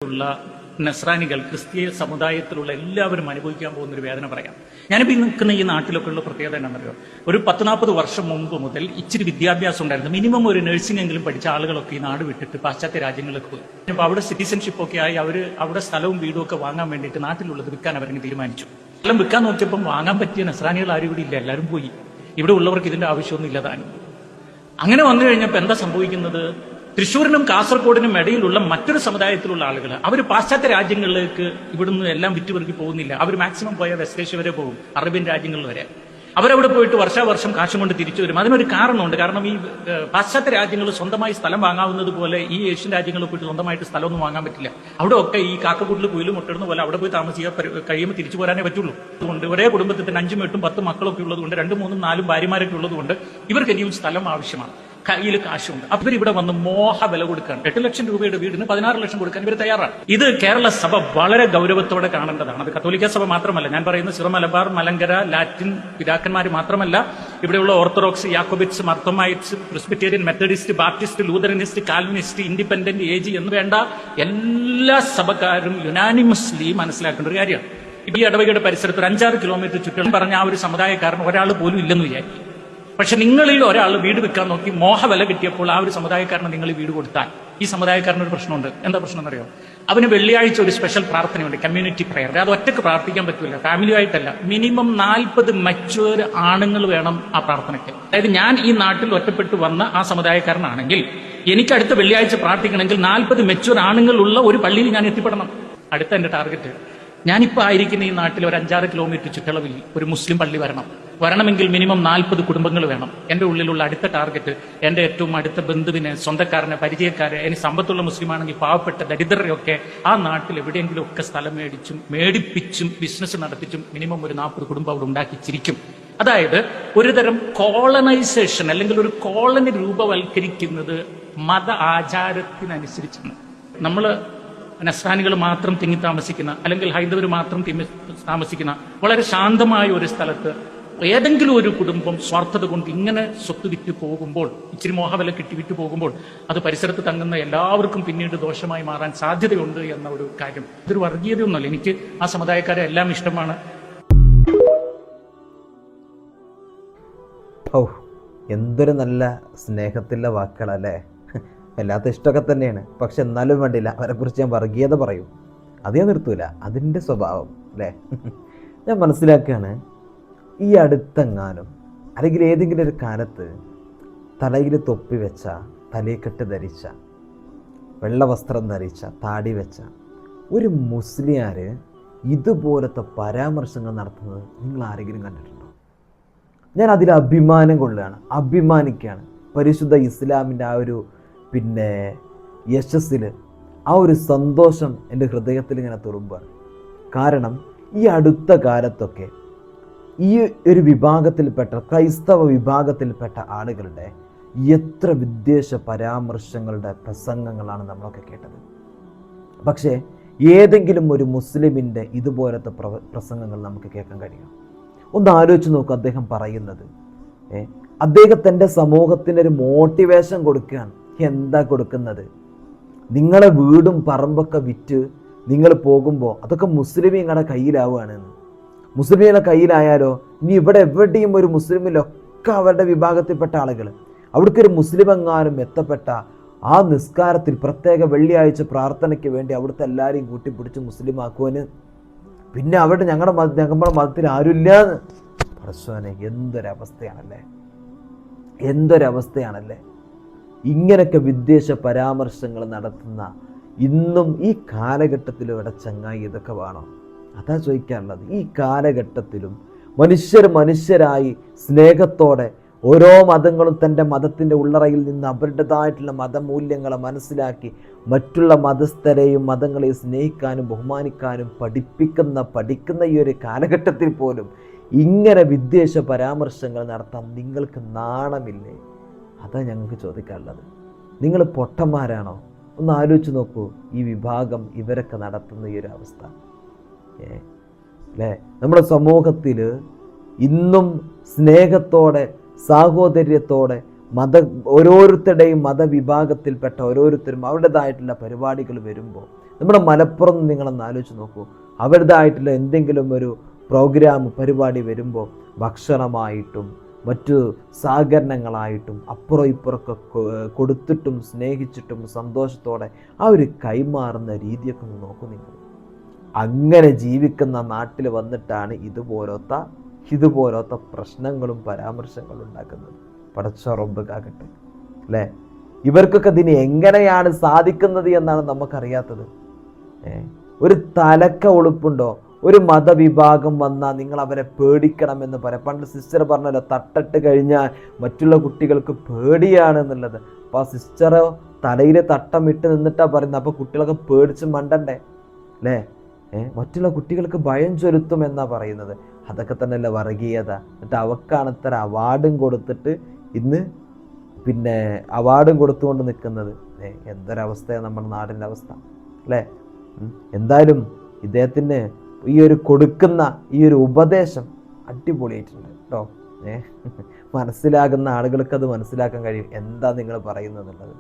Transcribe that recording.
ഉള്ള നസ്രാനികൾ, ക്രിസ്തീയ സമുദായത്തിലുള്ള എല്ലാവരും അനുഭവിക്കാൻ പോകുന്നൊരു വേദന പറയാം. ഞാനിപ്പോൾ നിൽക്കുന്ന ഈ നാട്ടിലൊക്കെ ഉള്ള പ്രത്യേകത എന്താണെന്നറിയോ? ഒരു 10-40 വർഷം മുമ്പ് മുതൽ ഇച്ചിരി വിദ്യാഭ്യാസം ഉണ്ടായിരുന്നു. മിനിമം ഒരു നഴ്സിംഗ് എങ്കിലും പഠിച്ച ആളുകളൊക്കെ ഈ നാട് വിട്ടിട്ട് പാശ്ചാത്യ രാജ്യങ്ങളിലേക്ക് പോയി. അപ്പോൾ അവിടെ സിറ്റിസൺഷിപ്പ് ഒക്കെ ആയി അവർ അവിടെ സ്ഥലവും വീടും ഒക്കെ വാങ്ങാൻ വേണ്ടിയിട്ട് നാട്ടിലുള്ളത് വിൽക്കാൻ അവരങ്ങ് തീരുമാനിച്ചു. സ്ഥലം വിൽക്കാൻ നോക്കിയപ്പം വാങ്ങാൻ പറ്റിയ നസ്രാനികൾ ആരും ഇവിടെ ഇല്ല, എല്ലാവരും പോയി. ഇവിടെ ഉള്ളവർക്ക് ഇതിന്റെ ആവശ്യമൊന്നും ഇല്ലതാനും. അങ്ങനെ വന്നു കഴിഞ്ഞപ്പോൾ എന്താ സംഭവിക്കുന്നത്? തൃശ്ശൂരിനും കാസർഗോഡിനും ഇടയിലുള്ള മറ്റൊരു സമുദായത്തിലുള്ള ആളുകൾ അവർ പാശ്ചാത്യ രാജ്യങ്ങളിലേക്ക് ഇവിടുന്ന് എല്ലാം വിറ്റുപെറുക്കി പോകുന്നില്ല. അവർ മാക്സിമം പോയ വെസ്റ്റ് ഏഷ്യ വരെ പോകും, അറേബ്യൻ രാജ്യങ്ങളിൽ വരെ. അവരവിടെ പോയിട്ട് വർഷാവർഷം കാശും കൊണ്ട് തിരിച്ചു വരും. അതിനൊരു കാരണമുണ്ട്. കാരണം ഈ പാശ്ചാത്യ രാജ്യങ്ങൾ സ്വന്തമായി സ്ഥലം വാങ്ങാവുന്നത് പോലെ ഈ ഏഷ്യൻ രാജ്യങ്ങളിൽ പോയിട്ട് സ്വന്തമായിട്ട് സ്ഥലമൊന്നും വാങ്ങാൻ പറ്റില്ല. അവിടെ ഒക്കെ ഈ കാക്കക്കൂട്ടിൽ കുയിലും മുട്ടിടുന്ന പോലെ അവിടെ പോയി താമസിക്കാൻ കഴിയുമ്പോൾ തിരിച്ചു പോരാനേ പറ്റുള്ളൂ. അതുകൊണ്ട് ഒരേ കുടുംബത്തിൽ തന്നെ 5, 8, 10 മക്കളൊക്കെ ഉള്ളതുകൊണ്ട് 2, 3, 4 ഭാര്യമാരൊക്കെ ഉള്ളതുകൊണ്ട് ഇവർക്ക് ഇനിയും സ്ഥലം ആവശ്യമാണ്, കയ്യിൽ കാശുണ്ട്. അപ്പോൾ ഇവിടെ വന്ന് മോഹ വില കൊടുക്കാൻ 8 ലക്ഷം രൂപയുടെ വീടിന് 16 ലക്ഷം കൊടുക്കാൻ ഇവർ തയ്യാറാണ്. ഇത് കേരള സഭ വളരെ ഗൗരവത്തോടെ കാണേണ്ടതാണ്. അത് കത്തോലിക്ക സഭ മാത്രമല്ല, ഞാൻ പറയുന്ന സിറോ മലബാർ, മലങ്കര, ലാറ്റിൻ പിതാക്കന്മാർ മാത്രമല്ല, ഇവിടെയുള്ള Orthodox, Jacobites, Marthomites, Presbyterian, Methodist, Baptist, Lutheranist, Calvinist, independent, AG എന്ന് വേണ്ട എല്ലാ സഭക്കാരും യുനാനിമസ്ലി മനസ്സിലാക്കേണ്ട ഒരു കാര്യമാണ്. ഈ ഇടവകയുടെ പരിസരത്ത് ഒരു 5-6 കിലോമീറ്റർ ചുറ്റും പറഞ്ഞ ആ ഒരു സമുദായക്കാരൻ ഒരാൾ പോലും ഇല്ലെന്ന് വിചാരിക്കും. പക്ഷെ നിങ്ങളിൽ ഒരാൾ വീട് വെക്കാൻ നോക്കി മോഹവില കിട്ടിയപ്പോൾ ആ ഒരു സമുദായക്കാരന് നിങ്ങൾ വീട് കൊടുത്താൽ ഈ സമുദായക്കാരനൊരു പ്രശ്നമുണ്ട്. എന്താ പ്രശ്നം എന്നറിയോ? അവന് വെള്ളിയാഴ്ച ഒരു സ്പെഷ്യൽ പ്രാർത്ഥനയുണ്ട്, കമ്മ്യൂണിറ്റി പ്രയർ. അത് ഒറ്റയ്ക്ക് പ്രാർത്ഥിക്കാൻ പറ്റില്ല, ഫാമിലിയായിട്ടല്ല. മിനിമം 40 മച്വർ ആണുങ്ങൾ വേണം ആ പ്രാർത്ഥനയ്ക്ക്. അതായത് ഞാൻ ഈ നാട്ടിൽ ഒറ്റപ്പെട്ട് വന്ന ആ സമുദായക്കാരനാണെങ്കിൽ എനിക്ക് അടുത്ത വെള്ളിയാഴ്ച പ്രാർത്ഥിക്കണമെങ്കിൽ 40 മച്വർ ആണുങ്ങളുള്ള ഒരു പള്ളിയിൽ ഞാൻ എത്തിപ്പെടണം. അടുത്ത എന്റെ ടാർഗറ്റ്. ഞാനിപ്പോൾ ആയിരിക്കുന്ന ഈ നാട്ടിൽ ഒരു 5-6 കിലോമീറ്റർ ചുറ്റളവിൽ ഒരു മുസ്ലിം പള്ളി വരണമെങ്കിൽ മിനിമം 40 കുടുംബങ്ങൾ വേണം. എൻ്റെ ഉള്ളിലുള്ള അടുത്ത ടാർഗറ്റ് എൻ്റെ ഏറ്റവും അടുത്ത ബന്ധുവിനെ, സ്വന്തക്കാരനെ, പരിചയക്കാരെ, ഇനി സമ്പത്തുള്ള മുസ്ലിമാണെങ്കിൽ പാവപ്പെട്ട ദരിദ്രരെയൊക്കെ ആ നാട്ടിൽ എവിടെയെങ്കിലും ഒക്കെ സ്ഥലം മേടിപ്പിച്ചും ബിസിനസ് നടത്തിച്ചും മിനിമം ഒരു 40 കുടുംബം അവിടെ ഉണ്ടാക്കിച്ചിരിക്കും. അതായത് ഒരുതരം കോളനൈസേഷൻ അല്ലെങ്കിൽ ഒരു കോളനി രൂപവൽക്കരിക്കുന്നത് മത ആചാരത്തിനനുസരിച്ചാണ്. നമ്മൾ നസ്രാനികൾ മാത്രം തിങ്ങി താമസിക്കുന്ന അല്ലെങ്കിൽ ഹൈന്ദവർ മാത്രം തിങ്ങി താമസിക്കുന്ന വളരെ ശാന്തമായ ഒരു സ്ഥലത്ത് ഏതെങ്കിലും ഒരു കുടുംബം സ്വാർത്ഥത കൊണ്ട് ഇങ്ങനെ സ്വത്ത് വിറ്റ് പോകുമ്പോൾ, ഇച്ചിരി മോഹവില കിട്ടി വിറ്റ് പോകുമ്പോൾ അത് പരിസരത്ത് തങ്ങുന്ന എല്ലാവർക്കും പിന്നീട് ദോഷമായി മാറാൻ സാധ്യതയുണ്ട് എന്ന ഒരു കാര്യം. ഇതൊരു വർഗീയതയൊന്നുമല്ല. എനിക്ക് ആ സമുദായക്കാരെ എല്ലാം ഇഷ്ടമാണ്. എന്തൊരു നല്ല സ്നേഹത്തിൻ്റെ വാക്കുകളല്ലേ. വല്ലാത്ത ഇഷ്ടമൊക്കെ തന്നെയാണ്. പക്ഷെ എന്നാലും വേണ്ടില്ല, അവരെക്കുറിച്ച് ഞാൻ വർഗീയത പറയും, അത് ഞാൻ നിർത്തൂല. അതിൻ്റെ സ്വഭാവം അല്ലേ. ഞാൻ മനസ്സിലാക്കുകയാണ്, ഈ അടുത്തെങ്ങാനും അല്ലെങ്കിൽ ഏതെങ്കിലും ഒരു കാലത്ത് തലയിൽ തൊപ്പി വെച്ച, തലയെക്കെട്ട് ധരിച്ച, വെള്ള വസ്ത്രം ധരിച്ച, താടി വെച്ച ഒരു മുസ്ലിയാർ ഇതുപോലത്തെ പരാമർശങ്ങൾ നടത്തുന്നത് നിങ്ങൾ ആരെങ്കിലും കണ്ടിട്ടുണ്ടോ? ഞാൻ അതിൽ അഭിമാനം കൊള്ളുകയാണ്, അഭിമാനിക്കുകയാണ്. പരിശുദ്ധ ഇസ്ലാമിൻ്റെ ആ ഒരു യശസ്സിൽ ആ ഒരു സന്തോഷം എൻ്റെ ഹൃദയത്തിൽ ഇങ്ങനെ തുളുമ്പാണ്. കാരണം ഈ അടുത്ത കാലത്തൊക്കെ ഈ ഒരു വിഭാഗത്തിൽപ്പെട്ട ക്രൈസ്തവ വിഭാഗത്തിൽപ്പെട്ട ആളുകളുടെ എത്ര വിദ്വേഷ പരാമർശങ്ങളുടെ പ്രസംഗങ്ങളാണ് നമ്മളൊക്കെ കേട്ടത്. പക്ഷേ ഏതെങ്കിലും ഒരു മുസ്ലിമിൻ്റെ ഇതുപോലത്തെ പ്രസംഗങ്ങൾ നമുക്ക് കേൾക്കാൻ കഴിയും? ഒന്ന് ആലോചിച്ച് നോക്കുക. അദ്ദേഹം പറയുന്നത് അദ്ദേഹത്തിൻ്റെ സമൂഹത്തിന് ഒരു മോട്ടിവേഷൻ കൊടുക്കുകയാണ്. എന്താ കൊടുക്കുന്നത്? നിങ്ങളെ വീടും പറമ്പൊക്കെ വിറ്റ് നിങ്ങൾ പോകുമ്പോൾ അതൊക്കെ മുസ്ലിമീങ്ങളുടെ കയ്യിലാവുകയാണെന്ന്. മുസ്ലിമീങ്ങളുടെ കയ്യിലായാലോ ഇനി ഇവിടെ എവിടെയും ഒരു മുസ്ലിമിലൊക്കെ അവരുടെ വിഭാഗത്തിൽപ്പെട്ട ആളുകൾ അവിടേക്ക് ഒരു മുസ്ലിം എങ്ങാനും എത്തപ്പെട്ട ആ നിസ്കാരത്തിൽ പ്രത്യേക വെള്ളിയാഴ്ച പ്രാർത്ഥനയ്ക്ക് വേണ്ടി അവിടുത്തെ എല്ലാവരെയും കൂട്ടിപ്പിടിച്ച് മുസ്ലിം ആക്കുവാന് പിന്നെ അവിടെ ഞങ്ങളുടെ മതത്തിൽ ആരുമില്ലാന്ന്. പടച്ചോനെ, എന്തൊരവസ്ഥയാണല്ലേ. ഇങ്ങനെയൊക്കെ വിദ്വേഷ പരാമർശങ്ങൾ നടത്തുന്ന ഇന്നും ഈ കാലഘട്ടത്തിലും ചങ്ങായി ഇതൊക്കെ വേണോ? അതാ ചോദിക്കാനുള്ളത്. ഈ കാലഘട്ടത്തിലും മനുഷ്യരായി സ്നേഹത്തോടെ ഓരോ മതങ്ങളും തൻ്റെ മതത്തിൻ്റെ ഉള്ളറയിൽ നിന്ന് അവരുടേതായിട്ടുള്ള മതമൂല്യങ്ങളെ മനസ്സിലാക്കി മറ്റുള്ള മതസ്ഥരെയും മതങ്ങളെയും സ്നേഹിക്കാനും ബഹുമാനിക്കാനും പഠിക്കുന്ന ഈ ഒരു കാലഘട്ടത്തിൽ പോലും ഇങ്ങനെ വിദ്വേഷ പരാമർശങ്ങൾ നടത്താൻ നിങ്ങൾക്ക് നാണമില്ലേ? അതാ ഞങ്ങൾക്ക് ചോദിക്കാനുള്ളത്. നിങ്ങൾ പൊട്ടന്മാരാണോ? ഒന്ന് ആലോചിച്ച് നോക്കൂ. ഈ വിഭാഗം ഇവരൊക്കെ നടത്തുന്ന ഈ ഒരു അവസ്ഥ അല്ലേ. നമ്മുടെ സമൂഹത്തിൽ ഇന്നും സ്നേഹത്തോടെ സാഹോദര്യത്തോടെ ഓരോരുത്തരുടെയും മതവിഭാഗത്തിൽപ്പെട്ട ഓരോരുത്തരും അവരുടേതായിട്ടുള്ള പരിപാടികൾ വരുമ്പോൾ നമ്മുടെ മലപ്പുറം നിങ്ങളൊന്ന് ആലോചിച്ച് നോക്കൂ. അവരുടേതായിട്ടുള്ള എന്തെങ്കിലും ഒരു പ്രോഗ്രാം പരിപാടി വരുമ്പോൾ ഭക്ഷണമായിട്ടും മറ്റു സഹകരണങ്ങളായിട്ടും അപ്പുറം ഇപ്പുറമൊക്കെ കൊടുത്തിട്ടും സ്നേഹിച്ചിട്ടും സന്തോഷത്തോടെ ആ ഒരു കൈമാറുന്ന രീതിയൊക്കെ ഒന്ന് നോക്കൂ നിങ്ങൾ. അങ്ങനെ ജീവിക്കുന്ന നാട്ടിൽ വന്നിട്ടാണ് ഇതുപോലത്തെ പ്രശ്നങ്ങളും പരാമർശങ്ങളും ഉണ്ടാക്കുന്നത്. പടച്ച റബ്ബ് കാക്കട്ടെ അല്ലേ. ഇവർക്കൊക്കെ ഇതിന് എങ്ങനെയാണ് സാധിക്കുന്നത് എന്നാണ് നമുക്കറിയാത്തത്. ഒരു തലക്ക ഒളിപ്പുണ്ടോ? ഒരു മതവിഭാഗം വന്നാൽ നിങ്ങൾ അവരെ പേടിക്കണമെന്ന് പറയാം. പണ്ട് സിസ്റ്റർ പറഞ്ഞല്ലോ, തട്ടിട്ട് കഴിഞ്ഞാൽ മറ്റുള്ള കുട്ടികൾക്ക് പേടിയാണ് എന്നുള്ളത്. അപ്പോൾ ആ സിസ്റ്റർ തലയിൽ തട്ടം ഇട്ട് നിന്നിട്ടാണ് പറയുന്നത്. അപ്പോൾ കുട്ടികളൊക്കെ പേടിച്ച് മണ്ടണ്ടേ അല്ലേ? മറ്റുള്ള കുട്ടികൾക്ക് ഭയം ചൊലുത്തും എന്നാ പറയുന്നത്. അതൊക്കെ തന്നെയല്ലേ വർഗീയത. എന്നിട്ട് അവക്കാണ് ഇത്ര അവാർഡും കൊടുത്തിട്ട് ഇന്ന് അവാർഡും കൊടുത്തുകൊണ്ട് നിൽക്കുന്നത്. എന്തൊരവസ്ഥയാണ് നമ്മുടെ നാടിൻ്റെ അവസ്ഥ അല്ലേ. എന്തായാലും ഇദ്ദേഹത്തിന് ഈ ഒരു കൊടുക്കുന്ന ഈ ഒരു ഉപദേശം അടിപൊളിയായിട്ടുണ്ട് കേട്ടോ. മനസ്സിലാകുന്ന ആളുകൾക്ക് അത് മനസ്സിലാക്കാൻ കഴിയും എന്താ നിങ്ങൾ പറയുന്നത് എന്നുള്ളത്.